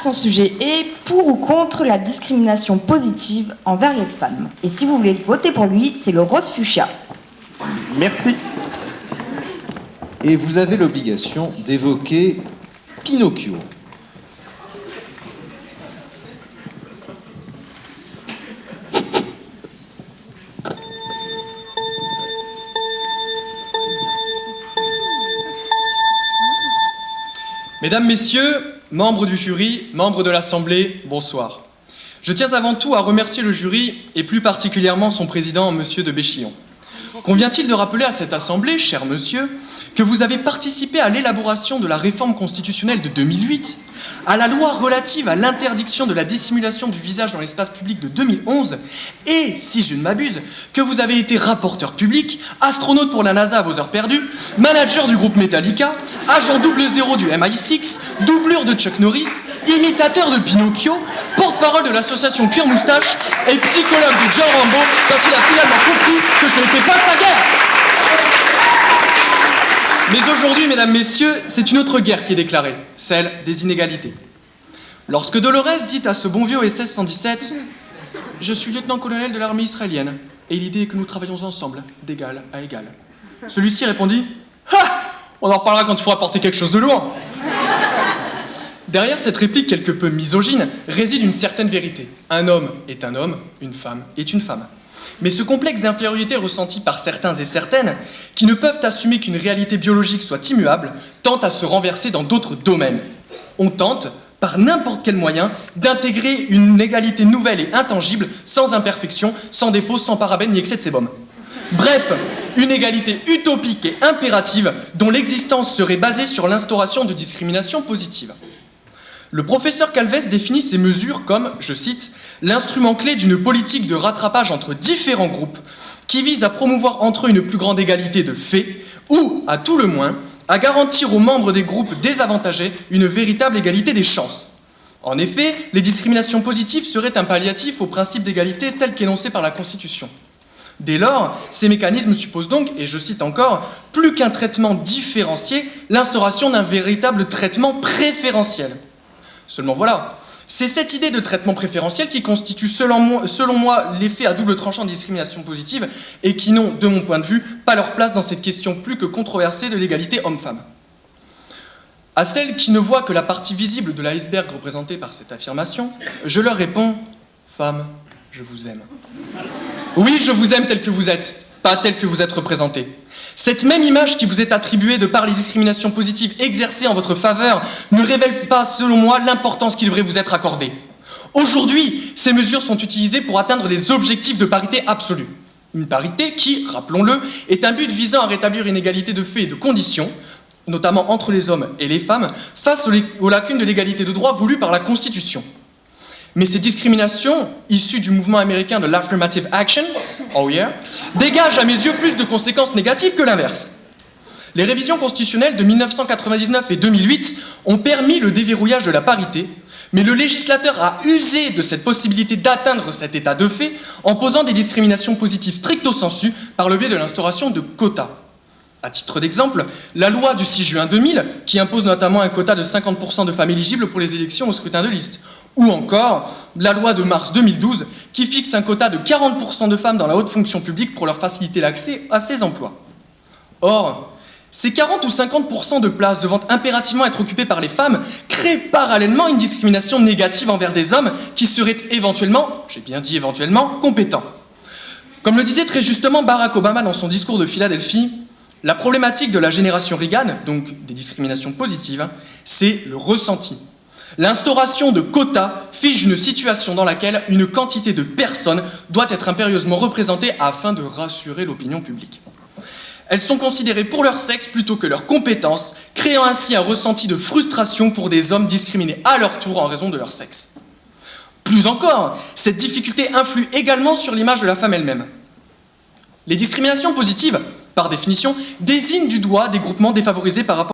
son sujet est pour ou contre la discrimination positive envers les femmes. Et si vous voulez voter pour lui, c'est le rose fuchsia. Merci. Et vous avez l'obligation d'évoquer Pinocchio. Mesdames, Messieurs, membres du jury, membres de l'Assemblée, bonsoir. Je tiens avant tout à remercier le jury et plus particulièrement son président, Monsieur de Béchillon. Convient-il de rappeler à cette Assemblée, cher monsieur, que vous avez participé à l'élaboration de la réforme constitutionnelle de 2008, à la loi relative à l'interdiction de la dissimulation du visage dans l'espace public de 2011, et, si je ne m'abuse, que vous avez été rapporteur public, astronaute pour la NASA à vos heures perdues, manager du groupe Metallica, agent 00 du MI6, doublure de Chuck Norris, imitateur de Pinocchio, porte-parole de l'association Cuir Moustache et psychologue de John Rambo quand il a finalement compris que ce n'était pas sa guerre. Mais aujourd'hui, mesdames, messieurs, c'est une autre guerre qui est déclarée, celle des inégalités. Lorsque Dolores dit à ce bon vieux SS 117 « Je suis lieutenant-colonel de l'armée israélienne, et l'idée est que nous travaillons ensemble, d'égal à égal. » Celui-ci répondit « Ha ! On en reparlera quand il faudra porter quelque chose de lourd. » Derrière cette réplique quelque peu misogyne réside une certaine vérité. Un homme est un homme, une femme est une femme. Mais ce complexe d'infériorité ressenti par certains et certaines, qui ne peuvent assumer qu'une réalité biologique soit immuable, tente à se renverser dans d'autres domaines. On tente, par n'importe quel moyen, d'intégrer une égalité nouvelle et intangible, sans imperfection, sans défaut, sans parabènes ni excès de sébum. Bref, une égalité utopique et impérative dont l'existence serait basée sur l'instauration de discriminations positives. Le professeur Calves définit ces mesures comme, je cite, « l'instrument clé d'une politique de rattrapage entre différents groupes qui vise à promouvoir entre eux une plus grande égalité de fait ou, à tout le moins, à garantir aux membres des groupes désavantagés une véritable égalité des chances. » En effet, les discriminations positives seraient un palliatif au principe d'égalité tel qu'énoncé par la Constitution. Dès lors, ces mécanismes supposent donc, et je cite encore, plus qu'un traitement différencié, l'instauration d'un véritable traitement préférentiel. Seulement voilà, c'est cette idée de traitement préférentiel qui constitue selon moi l'effet à double tranchant de discrimination positive et qui n'ont, de mon point de vue, pas leur place dans cette question plus que controversée de l'égalité homme-femme. À celles qui ne voient que la partie visible de l'iceberg représentée par cette affirmation, je leur réponds « Femme, je vous aime. » Oui, je vous aime tel que vous êtes, pas tel que vous êtes représenté. Cette même image qui vous est attribuée de par les discriminations positives exercées en votre faveur ne révèle pas, selon moi, l'importance qui devrait vous être accordée. Aujourd'hui, ces mesures sont utilisées pour atteindre des objectifs de parité absolue. Une parité qui, rappelons-le, est un but visant à rétablir une égalité de fait et de conditions, notamment entre les hommes et les femmes, face aux lacunes de l'égalité de droit voulues par la Constitution. Mais ces discriminations, issues du mouvement américain de l'Affirmative Action, oh yeah, dégagent à mes yeux plus de conséquences négatives que l'inverse. Les révisions constitutionnelles de 1999 et 2008 ont permis le déverrouillage de la parité, mais le législateur a usé de cette possibilité d'atteindre cet état de fait en posant des discriminations positives stricto sensu par le biais de l'instauration de quotas. À titre d'exemple, la loi du 6 juin 2000, qui impose notamment un quota de 50% de femmes éligibles pour les élections au scrutin de liste, ou encore la loi de mars 2012, qui fixe un quota de 40% de femmes dans la haute fonction publique pour leur faciliter l'accès à ces emplois. Or, ces 40 ou 50% de places devant impérativement être occupées par les femmes créent parallèlement une discrimination négative envers des hommes qui seraient éventuellement, j'ai bien dit éventuellement, compétents. Comme le disait très justement Barack Obama dans son discours de Philadelphie, la problématique de la génération Reagan, donc des discriminations positives, c'est le ressenti. L'instauration de quotas fige une situation dans laquelle une quantité de personnes doit être impérieusement représentée afin de rassurer l'opinion publique. Elles sont considérées pour leur sexe plutôt que leurs compétences, créant ainsi un ressenti de frustration pour des hommes discriminés à leur tour en raison de leur sexe. Plus encore, cette difficulté influe également sur l'image de la femme elle-même. Les discriminations positives, par définition, désignent du doigt des groupements défavorisés par rapport